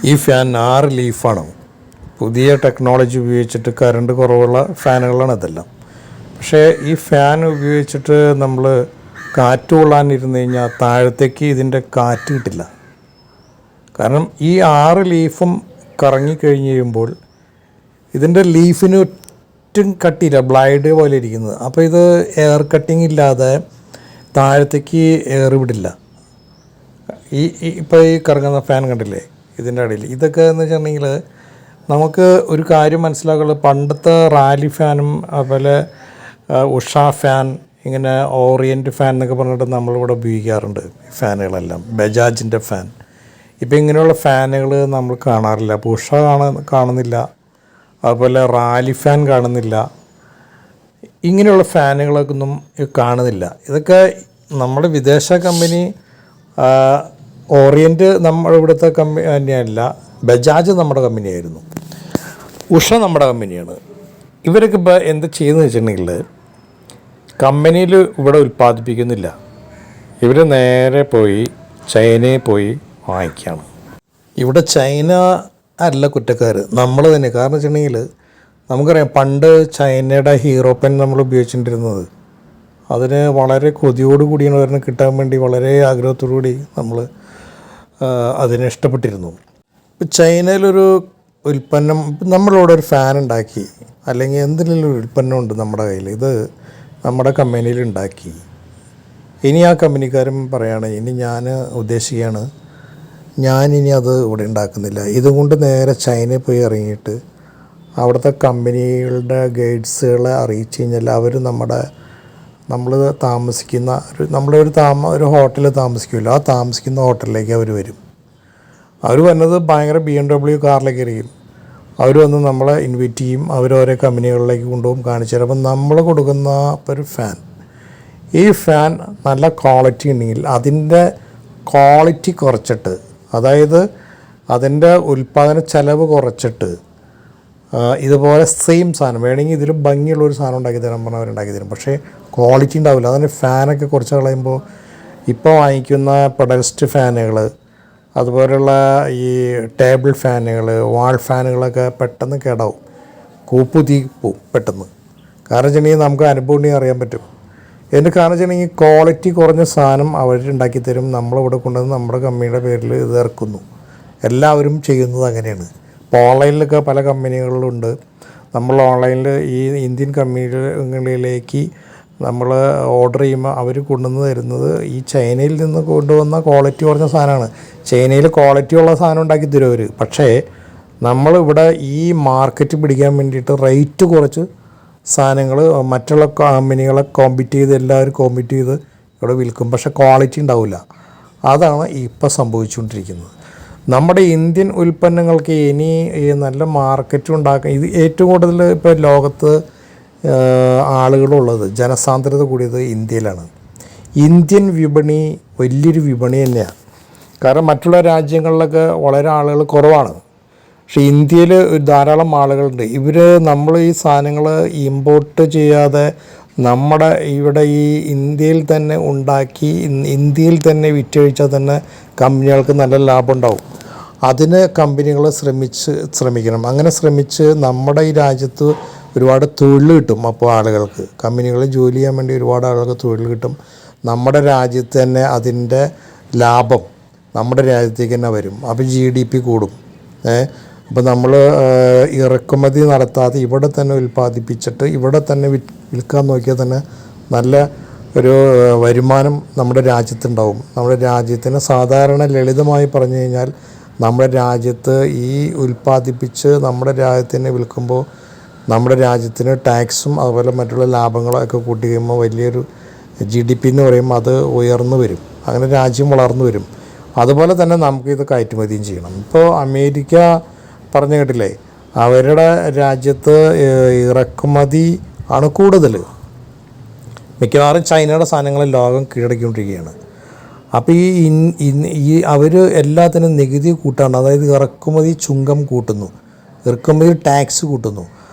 ഈ ഫാൻ 6 ലീഫാണ്. പുതിയ ടെക്നോളജി ഉപയോഗിച്ചിട്ട് കറണ്ട് കുറവുള്ള ഫാനുകളാണ് ഇതെല്ലാം. പക്ഷേ ഈ ഫാൻ ഉപയോഗിച്ചിട്ട് നമ്മൾ കാറ്റ് കൊള്ളാനിരുന്ന് കഴിഞ്ഞാൽ താഴത്തേക്ക് ഇതിൻ്റെ കാറ്റ് കിട്ടില്ല. കാരണം ഈ 6 ലീഫും കറങ്ങിക്കഴിഞ്ഞ് കഴിയുമ്പോൾ ഇതിൻ്റെ ലീഫിന് ഒറ്റും കട്ടിയില്ല, ബ്ലൈഡ് പോലെ ഇരിക്കുന്നത്. അപ്പോൾ ഇത് എയർ കട്ടിങ് ഇല്ലാതെ താഴത്തേക്ക് എയർ വിടില്ല. ഇപ്പോൾ ഈ കറങ്ങുന്ന ഫാൻ കണ്ടില്ലേ, ഇതിൻ്റെ ഇടയിൽ ഇതൊക്കെ എന്ന് വെച്ചിട്ടുണ്ടെങ്കിൽ നമുക്ക് ഒരു കാര്യം മനസ്സിലാക്കുള്ളത്, പണ്ടത്തെ റാലി ഫാനും അതുപോലെ ഉഷ ഫാൻ, ഇങ്ങനെ ഓറിയൻറ്റ് ഫാൻ എന്നൊക്കെ പറഞ്ഞിട്ട് നമ്മളിവിടെ ഉപയോഗിക്കാറുണ്ട്. ഫാനുകളെല്ലാം ബജാജിൻ്റെ ഫാൻ. ഇപ്പോൾ ഇങ്ങനെയുള്ള ഫാനുകൾ നമ്മൾ കാണാറില്ല. അപ്പോൾ ഉഷ കാണുന്നില്ല, അതുപോലെ റാലി ഫാൻ കാണുന്നില്ല, ഇങ്ങനെയുള്ള ഫാനുകളൊക്കെ ഒന്നും കാണുന്നില്ല. ഇതൊക്കെ നമ്മുടെ വിദേശ കമ്പനി. ഓറിയൻറ്റ് നമ്മുടെ ഇവിടുത്തെ കമ്പനിയല്ല, ബജാജ് നമ്മുടെ കമ്പനിയായിരുന്നു, ഉഷ നമ്മുടെ കമ്പനിയാണ്. ഇവരൊക്കെ ഇപ്പോൾ എന്ത് ചെയ്യുന്നത് വെച്ചിട്ടുണ്ടെങ്കിൽ കമ്പനിയിൽ ഇവിടെ ഉൽപ്പാദിപ്പിക്കുന്നില്ല, ഇവർ നേരെ പോയി ചൈനയിൽ പോയി വാങ്ങിക്കുകയാണ്. ഇവിടെ ചൈന അല്ല കുറ്റക്കാർ, നമ്മൾ തന്നെ. കാരണം വെച്ചിട്ടുണ്ടെങ്കിൽ നമുക്കറിയാം, പണ്ട് ചൈനയുടെ ഹീറോ പെൻ നമ്മൾ ഉപയോഗിച്ചുകൊണ്ടിരുന്നത്, അതിന് വളരെ കൊതിയോടുകൂടിയാണ് അവരിന് കിട്ടാൻ വേണ്ടി വളരെ ആഗ്രഹത്തോടുകൂടി നമ്മൾ അതിനെ ഇഷ്ടപ്പെട്ടിരുന്നു. ഇപ്പോൾ ചൈനയിലൊരു ഉൽപ്പന്നം, നമ്മളിവിടെ ഒരു ഫാൻ ഉണ്ടാക്കി, അല്ലെങ്കിൽ എന്തെങ്കിലും ഒരു ഉൽപ്പന്നമുണ്ട് നമ്മുടെ കയ്യിൽ, ഇത് നമ്മുടെ കമ്പനിയിൽ ഉണ്ടാക്കി. ഇനി ആ കമ്പനിക്കാരും പറയുകയാണ്, ഇനി ഞാൻ ഉദ്ദേശിക്കുകയാണ്, ഞാനിനി അത് ഇവിടെ ഉണ്ടാക്കുന്നില്ല. ഇതുകൊണ്ട് നേരെ ചൈനയിൽ പോയി ഇറങ്ങിയിട്ട് അവിടുത്തെ കമ്പനികളുടെ ഗൈഡ്സുകളെ അറിയിച്ചു കഴിഞ്ഞാൽ അവർ നമ്മൾ താമസിക്കുന്ന ഒരു ഹോട്ടലിൽ താമസിക്കുമല്ലോ, ആ താമസിക്കുന്ന ഹോട്ടലിലേക്ക് അവർ വരും. അവർ വന്നത് ഭയങ്കര BMW കാറിലേക്ക് ഇരിക്കും. അവർ വന്ന് നമ്മളെ ഇൻവൈറ്റ് ചെയ്യും, അവരോരോ കമ്പനികളിലേക്ക് കൊണ്ടുപോകും, കാണിച്ചു തരും. അപ്പം നമ്മൾ കൊടുക്കുന്ന ഒരു ഫാൻ, ഈ ഫാൻ നല്ല ക്വാളിറ്റി ഉണ്ടെങ്കിൽ അതിൻ്റെ ക്വാളിറ്റി കുറച്ചിട്ട്, അതായത് അതിൻ്റെ ഉൽപ്പാദന ചെലവ് കുറച്ചിട്ട് ഇതുപോലെ സെയിം സാധനം വേണമെങ്കിൽ ഇതിലും ഭംഗിയുള്ളൊരു സാധനം ഉണ്ടാക്കി തരാൻ പറഞ്ഞാൽ അവരുണ്ടാക്കി തരും. പക്ഷേ ക്വാളിറ്റി ഉണ്ടാവില്ല. അതിന് ഫാനൊക്കെ കുറച്ച് കളയുമ്പോൾ ഇപ്പോൾ വാങ്ങിക്കുന്ന പെഡൽസ്റ്റ് ഫാനുകൾ, അതുപോലെയുള്ള ഈ ടേബിൾ ഫാനുകൾ, വാൾ ഫാനുകളൊക്കെ പെട്ടെന്ന് കേടാവും, കൂപ്പുതി പോവും പെട്ടെന്ന്. കാരണം വെച്ചിട്ടുണ്ടെങ്കിൽ നമുക്ക് അനുഭവം അറിയാൻ പറ്റും. എൻ്റെ കാരണം വെച്ചിട്ടുണ്ടെങ്കിൽ ക്വാളിറ്റി കുറഞ്ഞ സാധനം അവരുണ്ടാക്കി തരും, നമ്മളിവിടെ കൊണ്ടുവന്ന് നമ്മുടെ കമ്പനിയുടെ പേരിൽ ഇത് ഇറക്കുന്നു. എല്ലാവരും ചെയ്യുന്നത് അങ്ങനെയാണ്. ഇപ്പോൾ ഓൺലൈനിലൊക്കെ പല കമ്പനികളിലുണ്ട്. നമ്മൾ ഓൺലൈനിൽ ഈ ഇന്ത്യൻ കമ്പനികളിലേക്ക് നമ്മൾ ഓർഡർ ചെയ്യുമ്പോൾ അവർ കൊണ്ടുവന്ന് തരുന്നത് ഈ ചൈനയിൽ നിന്ന് കൊണ്ടുവന്ന ക്വാളിറ്റി കുറഞ്ഞ സാധനമാണ്. ചൈനയിൽ ക്വാളിറ്റിയുള്ള സാധനം ഉണ്ടാക്കി തരും അവർ. പക്ഷേ നമ്മളിവിടെ ഈ മാർക്കറ്റ് പിടിക്കാൻ വേണ്ടിയിട്ട് റേറ്റ് കുറച്ച് സാധനങ്ങൾ മറ്റുള്ള കമ്പനികളെ എല്ലാവരും കോമ്പീറ്റ് ചെയ്ത് ഇവിടെ വിൽക്കും. പക്ഷേ ക്വാളിറ്റി ഉണ്ടാവില്ല. അതാണ് ഇപ്പോൾ സംഭവിച്ചുകൊണ്ടിരിക്കുന്നത്. നമ്മുടെ ഇന്ത്യൻ ഉൽപ്പന്നങ്ങൾക്ക് ഇനി നല്ല മാർക്കറ്റ് ഉണ്ടാക്കാൻ, ഇത് ഏറ്റവും കൂടുതൽ ഇപ്പോൾ ലോകത്ത് ആളുകളുള്ളത്, ജനസാന്ദ്രത കൂടിയത് ഇന്ത്യയിലാണ്. ഇന്ത്യൻ വിപണി വലിയൊരു വിപണി തന്നെയാണ്. കാരണം മറ്റുള്ള രാജ്യങ്ങളിലൊക്കെ വളരെ ആളുകൾ കുറവാണ്. പക്ഷേ ഇന്ത്യയിൽ ധാരാളം ആളുകളുണ്ട്. നമ്മൾ ഈ സാധനങ്ങൾ ഇമ്പോർട്ട് ചെയ്യാതെ നമ്മുടെ ഇവിടെ ഈ ഇന്ത്യയിൽ തന്നെ ഉണ്ടാക്കി ഇന്ത്യയിൽ തന്നെ വിറ്റഴിച്ചാൽ തന്നെ കമ്പനികൾക്ക് നല്ല ലാഭം ഉണ്ടാവും. അതിന് കമ്പനികൾ ശ്രമിക്കണം. അങ്ങനെ ശ്രമിച്ച് നമ്മുടെ ഈ രാജ്യത്ത് ഒരുപാട് തൊഴിൽ കിട്ടും. അപ്പോൾ ആളുകൾക്ക്, കമ്പനികളിൽ ജോലി ചെയ്യാൻ വേണ്ടി ഒരുപാട് ആളുകൾക്ക് തൊഴിൽ കിട്ടും. നമ്മുടെ രാജ്യത്ത് തന്നെ അതിൻ്റെ ലാഭം നമ്മുടെ രാജ്യത്തേക്ക് തന്നെ വരും. അപ്പോൾ GDP കൂടും. അപ്പോൾ നമ്മൾ ഇറക്കുമതി നടത്താതെ ഇവിടെ തന്നെ ഉൽപ്പാദിപ്പിച്ചിട്ട് ഇവിടെ തന്നെ വിൽക്കാൻ നോക്കിയാൽ തന്നെ നല്ല ഒരു വരുമാനം നമ്മുടെ രാജ്യത്തുണ്ടാവും. നമ്മുടെ രാജ്യത്തിന് സാധാരണ ലളിതമായി പറഞ്ഞു കഴിഞ്ഞാൽ, നമ്മുടെ രാജ്യത്ത് ഈ ഉൽപ്പാദിപ്പിച്ച് നമ്മുടെ രാജ്യത്തിന് വിൽക്കുമ്പോൾ നമ്മുടെ രാജ്യത്തിന് ടാക്സും അതുപോലെ മറ്റുള്ള ലാഭങ്ങളൊക്കെ കൂട്ടി കഴിയുമ്പോൾ വലിയൊരു GDP എന്ന് പറയുമ്പോൾ അത് ഉയർന്നു വരും. അങ്ങനെ രാജ്യം വളർന്നു വരും. അതുപോലെ തന്നെ നമുക്കിത് കയറ്റുമതിയും ചെയ്യണം. ഇപ്പോൾ അമേരിക്ക പറഞ്ഞു കേട്ടില്ലേ, അവരുടെ രാജ്യത്ത് ഇറക്കുമതി ആണ് കൂടുതൽ. മിക്കവാറും ചൈനയുടെ സാധനങ്ങൾ ലോകം കീഴടക്കിക്കൊണ്ടിരിക്കുകയാണ്. അപ്പോൾ ഈ അവർ എല്ലാത്തിനും നികുതി കൂട്ടാണ്. അതായത് ഇറക്കുമതി ചുങ്കം കൂട്ടുന്നു, ഇറക്കുമതി ടാക്സ് കൂട്ടുന്നു.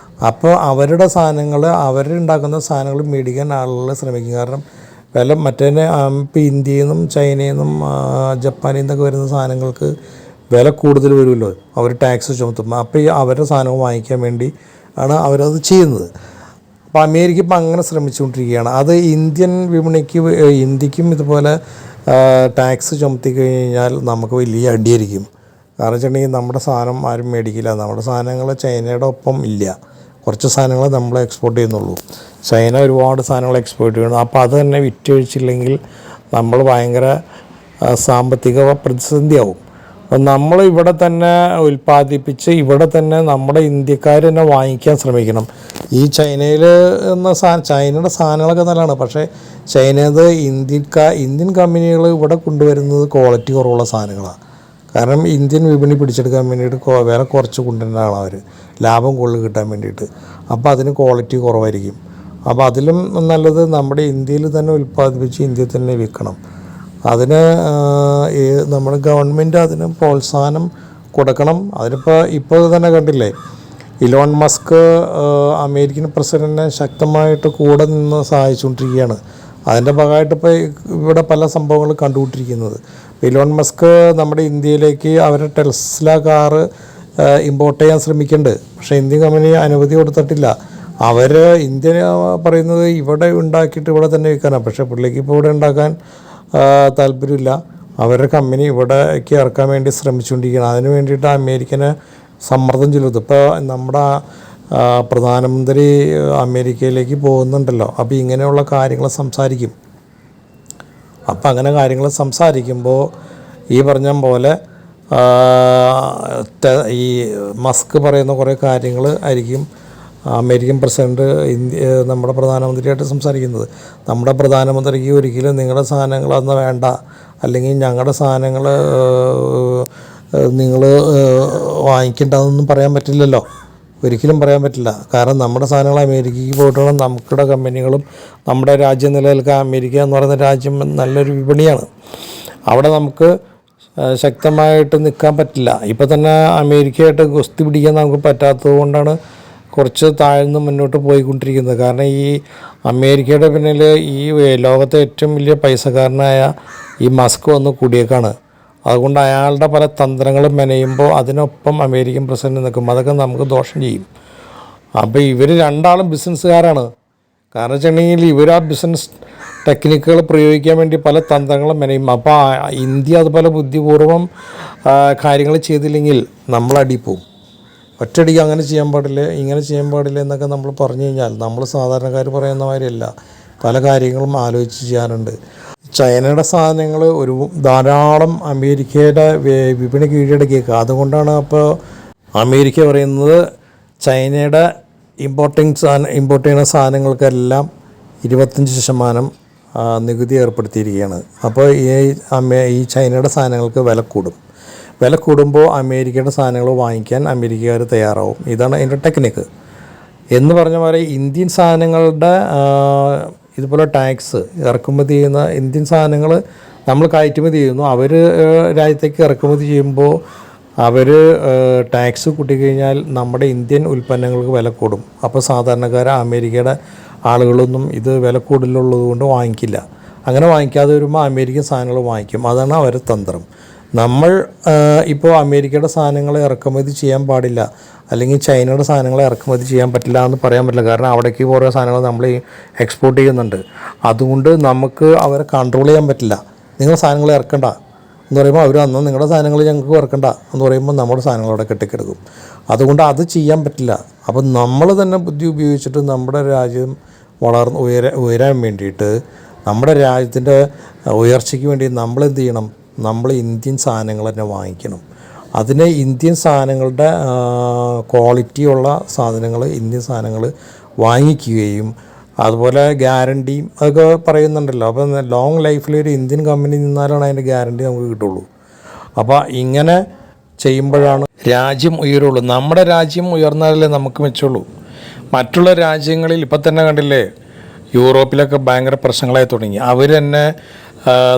അപ്പോൾ അവരുടെ സാധനങ്ങൾ, അവരുണ്ടാക്കുന്ന സാധനങ്ങൾ മേടിക്കാൻ ആളുകൾ ശ്രമിക്കും. കാരണം വില ഇപ്പോൾ ഇന്ത്യയിൽ നിന്നും ചൈനയിൽ നിന്നും ജപ്പാനിൽ നിന്നൊക്കെ വരുന്ന സാധനങ്ങൾക്ക് വില കൂടുതൽ വരുമല്ലോ, അവർ ടാക്സ് ചുമത്തും. അപ്പോൾ ഈ അവരുടെ സാധനങ്ങൾ വാങ്ങിക്കാൻ വേണ്ടി ആണ് അവരത് ചെയ്യുന്നത്. അപ്പോൾ അമേരിക്ക ഇപ്പം അങ്ങനെ ശ്രമിച്ചുകൊണ്ടിരിക്കുകയാണ്. അത് ഇന്ത്യൻ വിപണിക്ക് ഇന്ത്യക്കും ഇതുപോലെ ടാക്സ് ചുമത്തി കഴിഞ്ഞാൽ നമുക്ക് വലിയ അടിയായിരിക്കും. കാരണം വെച്ചിട്ടുണ്ടെങ്കിൽ നമ്മുടെ സാധനം ആരും മേടിക്കില്ല. നമ്മുടെ സാധനങ്ങൾ ചൈനയുടെ ഒപ്പം ഇല്ല. കുറച്ച് സാധനങ്ങൾ നമ്മൾ എക്സ്പോർട്ട് ചെയ്യുന്നുള്ളൂ. ചൈന ഒരുപാട് സാധനങ്ങൾ എക്സ്പോർട്ട് ചെയ്യുന്നു. അപ്പോൾ അത് തന്നെ വിറ്റഴിച്ചില്ലെങ്കിൽ നമ്മൾ ഭയങ്കര സാമ്പത്തിക പ്രതിസന്ധിയാവും. അപ്പം നമ്മൾ ഇവിടെ തന്നെ ഉൽപ്പാദിപ്പിച്ച് ഇവിടെ തന്നെ നമ്മുടെ ഇന്ത്യക്കാർ തന്നെ വാങ്ങിക്കാൻ ശ്രമിക്കണം. ഈ ചൈനയിൽ എന്ന ചൈനയുടെ സാധനങ്ങളൊക്കെ നല്ലതാണ്. പക്ഷേ ചൈനയത് ഇന്ത്യൻ കമ്പനികൾ ഇവിടെ കൊണ്ടുവരുന്നത് ക്വാളിറ്റി കുറവുള്ള സാധനങ്ങളാണ്. കാരണം ഇന്ത്യൻ വിപണി പിടിച്ചെടുക്കാൻ വേണ്ടിയിട്ട് വില കുറച്ച് കൊണ്ടുവരുന്നതാണ് അവർ, ലാഭം കൂടുതൽ കിട്ടാൻ വേണ്ടിയിട്ട്. അപ്പോൾ അതിന് ക്വാളിറ്റി കുറവായിരിക്കും. അപ്പോൾ അതിലും നല്ലത് നമ്മുടെ ഇന്ത്യയിൽ തന്നെ ഉൽപ്പാദിപ്പിച്ച് ഇന്ത്യയിൽ തന്നെ വിൽക്കണം. അതിന് നമ്മുടെ ഗവൺമെൻറ് അതിന് പ്രോത്സാഹനം കൊടുക്കണം. ഇപ്പോൾ തന്നെ കണ്ടില്ലേ, ഇലോൺ മസ്ക് അമേരിക്കൻ പ്രസിഡൻറ്റിനെ ശക്തമായിട്ട് കൂടെ നിന്ന് സഹായിച്ചുകൊണ്ടിരിക്കുകയാണ്. അതിൻ്റെ ഭാഗമായിട്ട് ഇപ്പോൾ ഇവിടെ പല സംഭവങ്ങൾ കണ്ടുകൊണ്ടിരിക്കുന്നത്. ഇലോൺ മസ്ക് നമ്മുടെ ഇന്ത്യയിലേക്ക് അവരുടെ ടെസ്ല കാറ് ഇമ്പോർട്ട് ചെയ്യാൻ ശ്രമിക്കുന്നുണ്ട്. പക്ഷേ ഇന്ത്യൻ കമ്പനി അനുമതി കൊടുത്തിട്ടില്ല. അവർ ഇന്ത്യ പറയുന്നത് ഇവിടെ ഉണ്ടാക്കിയിട്ട് ഇവിടെ തന്നെ വിൽക്കാനാണ്. പക്ഷേ പുള്ളിക്ക് ഇപ്പോൾ ഇവിടെ ഉണ്ടാക്കാൻ താല്പര്യമില്ല. അവരുടെ കമ്പനി ഇവിടേക്ക് ഇറക്കാൻ വേണ്ടി ശ്രമിച്ചുകൊണ്ടിരിക്കുകയാണ്. അതിന് വേണ്ടിയിട്ട് അമേരിക്കനെ സമ്മർദ്ദം ചെലുത്തും. ഇപ്പോൾ നമ്മുടെ പ്രധാനമന്ത്രി അമേരിക്കയിലേക്ക് പോകുന്നുണ്ടല്ലോ. അപ്പോൾ ഇങ്ങനെയുള്ള കാര്യങ്ങൾ സംസാരിക്കും. അപ്പോൾ അങ്ങനെ കാര്യങ്ങൾ സംസാരിക്കുമ്പോൾ ഈ പറഞ്ഞ പോലെ ഈ മസ്ക് പറയുന്ന കുറേ കാര്യങ്ങൾ ആയിരിക്കും അമേരിക്കൻ പ്രസിഡൻറ്റ് നമ്മുടെ പ്രധാനമന്ത്രിയായിട്ട് സംസാരിക്കുന്നത്. നമ്മുടെ പ്രധാനമന്ത്രിക്ക് ഒരിക്കലും നിങ്ങളുടെ സാധനങ്ങളൊന്നും വേണ്ട, അല്ലെങ്കിൽ ഞങ്ങളുടെ സാധനങ്ങൾ നിങ്ങൾ വാങ്ങിക്കേണ്ടതെന്നൊന്നും പറയാൻ പറ്റില്ലല്ലോ. ഒരിക്കലും പറയാൻ പറ്റില്ല. കാരണം നമ്മുടെ സാധനങ്ങൾ അമേരിക്കയ്ക്ക് പോയിട്ടുള്ള നമ്മുടെ കമ്പനികളും നമ്മുടെ രാജ്യം നിലനിൽക്കാൻ അമേരിക്ക എന്ന് പറയുന്ന രാജ്യം നല്ലൊരു വിപണിയാണ്. അവിടെ നമുക്ക് ശക്തമായിട്ട് നിൽക്കാൻ പറ്റില്ല. ഇപ്പോൾ തന്നെ അമേരിക്കയായിട്ട് ഗുസ്തി പിടിക്കാൻ നമുക്ക് പറ്റാത്തത് കൊണ്ടാണ് കുറച്ച് താഴ്ന്ന് മുന്നോട്ട് പോയിക്കൊണ്ടിരിക്കുന്നത്. കാരണം ഈ അമേരിക്കയുടെ പിന്നിൽ ഈ ലോകത്തെ ഏറ്റവും വലിയ പൈസക്കാരനായ ഈ മസ്ക് വന്ന് കൂടിയേക്കാണ്. അതുകൊണ്ട് അയാളുടെ പല തന്ത്രങ്ങളും മെനയുമ്പോൾ അതിനൊപ്പം അമേരിക്കൻ പ്രസിഡന്റ് നിൽക്കും. അതൊക്കെ നമുക്ക് ദോഷം ചെയ്യും. അപ്പോൾ ഇവർ രണ്ടാളും ബിസിനസ്സുകാരാണ്. കാരണം വെച്ചിട്ടുണ്ടെങ്കിൽ ഇവർ ആ ബിസിനസ് ടെക്നിക്കുകൾ പ്രയോഗിക്കാൻ വേണ്ടി പല തന്ത്രങ്ങളും മെനയും. അപ്പോൾ ഇന്ത്യ അതുപോലെ ബുദ്ധിപൂർവ്വം കാര്യങ്ങൾ ചെയ്തില്ലെങ്കിൽ നമ്മളടിപ്പോവും. ഒറ്റയടിക്ക് അങ്ങനെ ചെയ്യാൻ പാടില്ല, ഇങ്ങനെ ചെയ്യാൻ പാടില്ല എന്നൊക്കെ നമ്മൾ പറഞ്ഞു കഴിഞ്ഞാൽ നമ്മൾ സാധാരണക്കാർ പറയുന്ന മാതിരിയല്ല. പല കാര്യങ്ങളും ആലോചിച്ച് ചെയ്യാനുണ്ട്. ചൈനയുടെ സാധനങ്ങൾ ധാരാളം അമേരിക്കയുടെ വിപണി കീഴടക്കിയേക്കുക. അതുകൊണ്ടാണ് അപ്പോൾ അമേരിക്ക പറയുന്നത് ചൈനയുടെ ഇമ്പോർട്ട് ചെയ്യുന്ന സാധനങ്ങൾക്കെല്ലാം 25% നികുതി ഏർപ്പെടുത്തിയിരിക്കുകയാണ്. അപ്പോൾ ഈ ചൈനയുടെ സാധനങ്ങൾക്ക് വില കൂടുമ്പോൾ അമേരിക്കയുടെ സാധനങ്ങൾ വാങ്ങിക്കാൻ അമേരിക്കക്കാർ തയ്യാറാവും. ഇതാണ് അതിൻ്റെ ടെക്നിക്ക്. എന്ന് പറഞ്ഞ പോലെ ഇന്ത്യൻ സാധനങ്ങളുടെ ഇതുപോലെ ടാക്സ് ഇറക്കുമതി ചെയ്യുന്ന ഇന്ത്യൻ സാധനങ്ങൾ നമ്മൾ കയറ്റുമതി ചെയ്യുന്നു. അവർ രാജ്യത്തേക്ക് ഇറക്കുമതി ചെയ്യുമ്പോൾ അവർ ടാക്സ് കൂട്ടിക്കഴിഞ്ഞാൽ നമ്മുടെ ഇന്ത്യൻ ഉൽപ്പന്നങ്ങൾക്ക് വില കൂടും. അപ്പോൾ സാധാരണക്കാർ അമേരിക്കയുടെ ആളുകളൊന്നും ഇത് വില കൂടുതലുള്ളത് കൊണ്ട് വാങ്ങിക്കില്ല. അങ്ങനെ വാങ്ങിക്കാതെ വരുമ്പോൾ അമേരിക്കൻ സാധനങ്ങൾ വാങ്ങിക്കും. അതാണ് അവരുടെ തന്ത്രം. നമ്മൾ ഇപ്പോൾ അമേരിക്കയുടെ സാധനങ്ങൾ ഇറക്കുമതി ചെയ്യാൻ പാടില്ല, അല്ലെങ്കിൽ ചൈനയുടെ സാധനങ്ങൾ ഇറക്കുമതി ചെയ്യാൻ പറ്റില്ല എന്ന് പറയാൻ പറ്റില്ല. കാരണം അവിടേക്ക് കുറേ സാധനങ്ങൾ നമ്മൾ എക്സ്പോർട്ട് ചെയ്യുന്നുണ്ട്. അതുകൊണ്ട് നമുക്ക് അവരെ കൺട്രോൾ ചെയ്യാൻ പറ്റില്ല. നിങ്ങൾ സാധനങ്ങൾ ഇറക്കണ്ട എന്ന് പറയുമ്പോൾ അവർ അന്ന് നിങ്ങളുടെ സാധനങ്ങൾ ഞങ്ങൾക്ക് ഇറക്കണ്ട എന്ന് പറയുമ്പോൾ നമ്മുടെ സാധനങ്ങൾ അവിടെ കെട്ടിക്കിടക്കും. അതുകൊണ്ട് അത് ചെയ്യാൻ പറ്റില്ല. അപ്പം നമ്മൾ തന്നെ ബുദ്ധി ഉപയോഗിച്ചിട്ട് നമ്മുടെ രാജ്യം ഉയരാൻ വേണ്ടിയിട്ട്, നമ്മുടെ രാജ്യത്തിൻ്റെ ഉയർച്ചയ്ക്ക് വേണ്ടി നമ്മൾ എന്ത് ചെയ്യണം? നമ്മൾ ഇന്ത്യൻ സാധനങ്ങൾ തന്നെ വാങ്ങിക്കണം. അതിന് ഇന്ത്യൻ സാധനങ്ങളുടെ ക്വാളിറ്റിയുള്ള സാധനങ്ങൾ, ഇന്ത്യൻ സാധനങ്ങൾ വാങ്ങിക്കുകയും അതുപോലെ ഗ്യാരണ്ടിയും അതൊക്കെ പറയുന്നുണ്ടല്ലോ. അപ്പോൾ ലോങ് ലൈഫിൽ ഒരു ഇന്ത്യൻ കമ്പനി നിന്നാലാണ് അതിൻ്റെ ഗ്യാരണ്ടി നമുക്ക് കിട്ടുള്ളൂ. അപ്പോൾ ഇങ്ങനെ ചെയ്യുമ്പോഴാണ് രാജ്യം ഉയരുള്ളൂ. നമ്മുടെ രാജ്യം ഉയർന്നാലേ നമുക്ക് മെച്ചുള്ളൂ. മറ്റുള്ള രാജ്യങ്ങളിൽ ഇപ്പം തന്നെ കണ്ടില്ലേ, യൂറോപ്പിലൊക്കെ ഭയങ്കര പ്രശ്നങ്ങളായി തുടങ്ങി. അവർ തന്നെ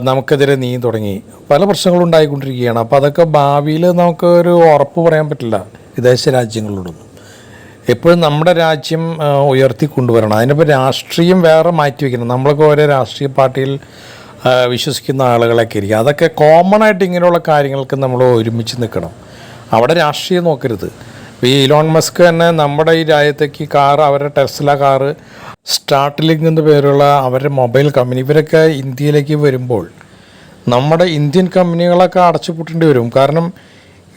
നമുക്കെതിരെ നീങ്ങി തുടങ്ങി. പല പ്രശ്നങ്ങളും ഉണ്ടായിക്കൊണ്ടിരിക്കുകയാണ്. അപ്പോൾ അതൊക്കെ ഭാവിയിൽ നമുക്കൊരു ഉറപ്പ് പറയാൻ പറ്റില്ല വിദേശ രാജ്യങ്ങളോടൊന്നും. എപ്പോഴും നമ്മുടെ രാജ്യം ഉയർത്തി കൊണ്ടുവരണം. അതിനിപ്പോൾ രാഷ്ട്രീയം വേറെ മാറ്റി വയ്ക്കണം. നമ്മളൊക്കെ ഓരോ രാഷ്ട്രീയ പാർട്ടിയിൽ വിശ്വസിക്കുന്ന ആളുകളൊക്കെ ഇരിക്കും. അതൊക്കെ കോമൺ ആയിട്ട് ഇങ്ങനെയുള്ള കാര്യങ്ങൾക്ക് നമ്മൾ ഒരുമിച്ച് നിൽക്കണം. അവിടെ രാഷ്ട്രീയം നോക്കരുത്. ഈ ഇലോൺ മസ്ക് തന്നെ നമ്മുടെ ഈ രാജ്യത്തേക്ക് കാറ്, അവരുടെ ടെസ്ല കാറ്, സ്റ്റാർട്ട്ലിങ്ക് എന്ന പേരുള്ള അവരുടെ മൊബൈൽ കമ്പനി, ഇവരൊക്കെ ഇന്ത്യയിലേക്ക് വരുമ്പോൾ നമ്മുടെ ഇന്ത്യൻ കമ്പനികളൊക്കെ അടച്ചുപൂട്ടേണ്ടി വരും. കാരണം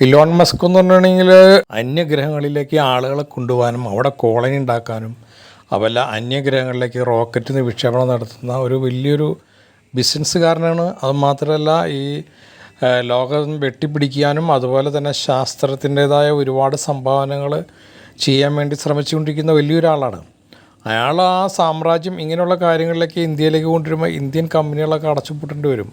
ഇലോൺ മസ്ക് എന്ന് പറഞ്ഞിട്ടുണ്ടെങ്കിൽ അന്യഗ്രഹങ്ങളിലേക്ക് ആളുകളെ കൊണ്ടുപോകാനും അവിടെ കോളനി ഉണ്ടാക്കാനും അവല്ല അന്യഗ്രഹങ്ങളിലേക്ക് റോക്കറ്റിന് വിക്ഷേപണം നടത്തുന്ന ഒരു വലിയൊരു ബിസിനസ്സുകാരനാണ്. അതുമാത്രമല്ല ഈ ലോകം വെട്ടിപ്പിടിക്കാനും അതുപോലെ തന്നെ ശാസ്ത്രത്തിൻ്റേതായ ഒരുപാട് സംഭാവനകൾ ചെയ്യാൻ വേണ്ടി ശ്രമിച്ചുകൊണ്ടിരിക്കുന്ന വലിയൊരാളാണ് അയാൾ. ആ സാമ്രാജ്യം ഇങ്ങനെയുള്ള കാര്യങ്ങളിലേക്ക് ഇന്ത്യയിലേക്ക് കൊണ്ടുവരുമ്പോൾ ഇന്ത്യൻ കമ്പനികളൊക്കെ അടച്ചുപൂട്ടേണ്ടി വരും.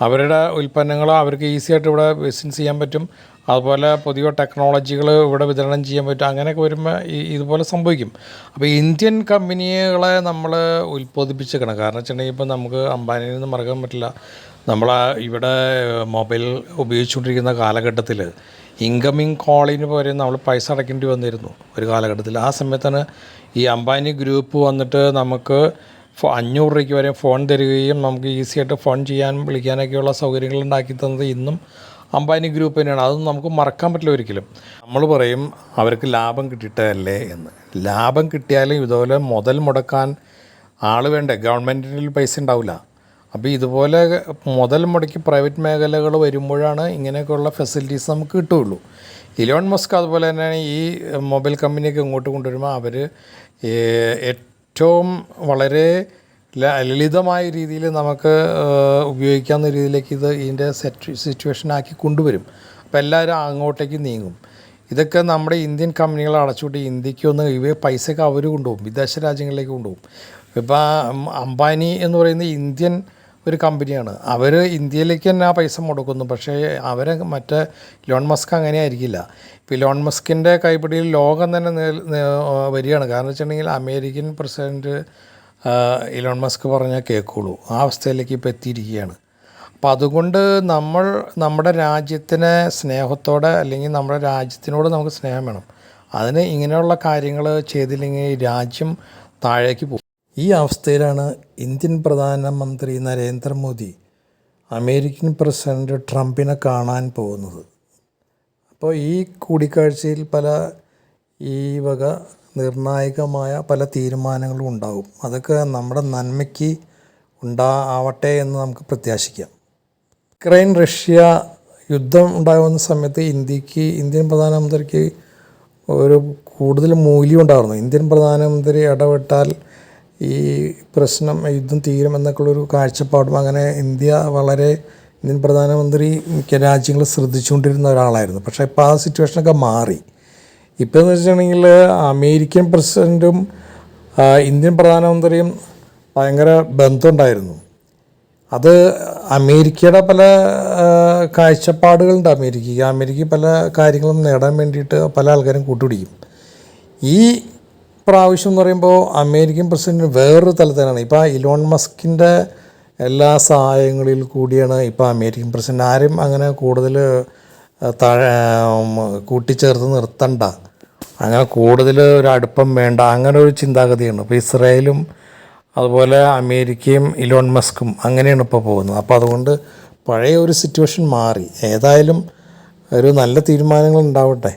അവരുടെ ഉൽപ്പന്നങ്ങൾ അവർക്ക് ഈസി ആയിട്ട് ഇവിടെ ബിസിനസ് ചെയ്യാൻ പറ്റും. അതുപോലെ പുതിയ ടെക്നോളജികൾ ഇവിടെ വിതരണം ചെയ്യാൻ പറ്റും. അങ്ങനെയൊക്കെ വരുമ്പോൾ ഇതുപോലെ സംഭവിക്കും. അപ്പോൾ ഇന്ത്യൻ കമ്പനികളെ നമ്മൾ ഉൽപ്പാദിപ്പിച്ചേക്കണം. കാരണം വെച്ചിട്ടുണ്ടെങ്കിൽ ഇപ്പോൾ നമുക്ക് അംബാനിയിൽ നിന്ന് മറക്കാൻ പറ്റില്ല. നമ്മൾ ഇവിടെ മൊബൈൽ ഉപയോഗിച്ചുകൊണ്ടിരിക്കുന്ന കാലഘട്ടത്തിൽ ഇൻകമിങ് കോളിന് പകരം നമ്മൾ പൈസ അടയ്ക്കേണ്ടി വന്നിരുന്നു ഒരു കാലഘട്ടത്തിൽ. ആ സമയത്താണ് ഈ അംബാനി ഗ്രൂപ്പ് വന്നിട്ട് നമുക്ക് 500 രൂപയ്ക്ക് വരെ ഫോൺ തരികയും നമുക്ക് ഈസി ആയിട്ട് ഫോൺ ചെയ്യാനും വിളിക്കാനൊക്കെയുള്ള സൗകര്യങ്ങൾ ഉണ്ടാക്കി തന്നത് ഇന്നും അംബാനി ഗ്രൂപ്പ് തന്നെയാണ്. അതൊന്നും നമുക്ക് മറക്കാൻ പറ്റില്ല ഒരിക്കലും. നമ്മൾ പറയും അവർക്ക് ലാഭം കിട്ടിയിട്ടല്ലേ എന്ന്. ലാഭം കിട്ടിയാലും ഇതുപോലെ മുതൽ മുടക്കാൻ ആൾ വേണ്ടേ? ഗവൺമെൻറ്റിൽ പൈസ ഉണ്ടാവില്ല. അപ്പോൾ ഇതുപോലെ മുതൽ മുടക്കി പ്രൈവറ്റ് മേഖലകൾ വരുമ്പോഴാണ് ഇങ്ങനെയൊക്കെയുള്ള ഫെസിലിറ്റീസ് നമുക്ക് കിട്ടുകയുള്ളൂ. ഇലോൺ മസ്ക് അതുപോലെ തന്നെയാണ് ഈ മൊബൈൽ കമ്പനിയൊക്കെ ഇങ്ങോട്ട് കൊണ്ടുവരുമ്പോൾ അവർ ഏറ്റവും വളരെ ലളിതമായ രീതിയിൽ നമുക്ക് ഉപയോഗിക്കാവുന്ന രീതിയിലേക്ക് ഇതിൻ്റെ സിറ്റുവേഷനാക്കി കൊണ്ടുവരും. അപ്പോൾ എല്ലാവരും അങ്ങോട്ടേക്ക് നീങ്ങും. ഇതൊക്കെ നമ്മുടെ ഇന്ത്യൻ കമ്പനികൾ അടച്ചുകൂട്ടി ഇന്ത്യക്ക് ഇവ പൈസയൊക്കെ അവർ കൊണ്ടുപോകും, വിദേശ രാജ്യങ്ങളിലേക്ക് കൊണ്ടുപോകും. ഇപ്പോൾ അംബാനി എന്ന് പറയുന്ന ഇന്ത്യൻ ഒരു കമ്പനിയാണ്. അവർ ഇന്ത്യയിലേക്ക് തന്നെ ആ പൈസ മുടക്കുന്നു. പക്ഷേ അവരെ മറ്റേ ഇലോൺ മസ്ക് അങ്ങനെ ആയിരിക്കില്ല. ഇപ്പോൾ ഇലോൺ മസ്കിൻ്റെ കൈപ്പിടിയിൽ ലോകം തന്നെ വരികയാണ്. കാരണം വെച്ചിട്ടുണ്ടെങ്കിൽ അമേരിക്കൻ പ്രസിഡൻറ്റ് ഇലോൺ മസ്ക് പറഞ്ഞാൽ കേൾക്കുള്ളൂ. ആ അവസ്ഥയിലേക്ക് ഇപ്പോൾ എത്തിയിരിക്കുകയാണ്. അപ്പോൾ അതുകൊണ്ട് നമ്മുടെ രാജ്യത്തിനെ സ്നേഹത്തോടെ അല്ലെങ്കിൽ നമ്മുടെ രാജ്യത്തിനോട് നമുക്ക് സ്നേഹം വേണം. അതിന് ഇങ്ങനെയുള്ള കാര്യങ്ങൾ ചെയ്തില്ലെങ്കിൽ രാജ്യം താഴേക്ക് പോകും. ഈ അവസ്ഥയിലാണ് ഇന്ത്യൻ പ്രധാനമന്ത്രി നരേന്ദ്രമോദി അമേരിക്കൻ പ്രസിഡൻറ്റ് ട്രംപിനെ കാണാൻ പോകുന്നത്. അപ്പോൾ ഈ കൂടിക്കാഴ്ചയിൽ ഈ വക നിർണായകമായ പല തീരുമാനങ്ങളും ഉണ്ടാകും. അതൊക്കെ നമ്മുടെ നന്മയ്ക്ക് ആവട്ടെ എന്ന് നമുക്ക് പ്രത്യാശിക്കാം. യുക്രൈൻ റഷ്യ യുദ്ധം ഉണ്ടാകുന്ന സമയത്ത് ഇന്ത്യൻ പ്രധാനമന്ത്രിക്ക് ഒരു കൂടുതൽ മൂല്യം ഉണ്ടായിരുന്നു. ഇന്ത്യൻ പ്രധാനമന്ത്രി ഇടപെട്ടാൽ ഈ യുദ്ധം തീരുമെന്നൊക്കെയുള്ളൊരു കാഴ്ചപ്പാടും അങ്ങനെ ഇന്ത്യൻ പ്രധാനമന്ത്രി മിക്ക രാജ്യങ്ങൾ ശ്രദ്ധിച്ചുകൊണ്ടിരുന്ന ഒരാളായിരുന്നു. പക്ഷേ ഇപ്പോൾ ആ സിറ്റുവേഷനൊക്കെ മാറി. ഇപ്പോൾ എന്ന് വെച്ചിട്ടുണ്ടെങ്കിൽ അമേരിക്കൻ പ്രസിഡൻറ്റും ഇന്ത്യൻ പ്രധാനമന്ത്രിയും ഭയങ്കര ബന്ധമുണ്ടായിരുന്നു. അത് അമേരിക്കയുടെ പല കാഴ്ചപ്പാടുകളുണ്ട്. അമേരിക്ക പല കാര്യങ്ങളും നേടാൻ വേണ്ടിയിട്ട് പല ആൾക്കാരും കൂട്ടുപിടിക്കും. ഈ പ്രാവശ്യം എന്ന് പറയുമ്പോൾ അമേരിക്കൻ പ്രസിഡൻറ്റ് വേറൊരു തലത്തിലാണ്. ഇപ്പോൾ ഇലോൺ മസ്കിൻ്റെ എല്ലാ സഹായങ്ങളിൽ കൂടിയാണ് ഇപ്പോൾ അമേരിക്കൻ പ്രസിഡൻറ്റ്. ആരും അങ്ങനെ കൂടുതൽ കൂട്ടിച്ചേർത്ത് നിർത്തണ്ട, അങ്ങനെ കൂടുതൽ ഒരു അടുപ്പം വേണ്ട, അങ്ങനെ ഒരു ചിന്താഗതിയാണ്. ഇപ്പോൾ ഇസ്രായേലും അതുപോലെ അമേരിക്കയും ഇലോൺ മസ്കും അങ്ങനെയാണ് ഇപ്പോൾ പോകുന്നത്. അപ്പോൾ അതുകൊണ്ട് പഴയ ഒരു സിറ്റുവേഷൻ മാറി. ഏതായാലും ഒരു നല്ല തീരുമാനങ്ങൾ ഉണ്ടാവട്ടെ.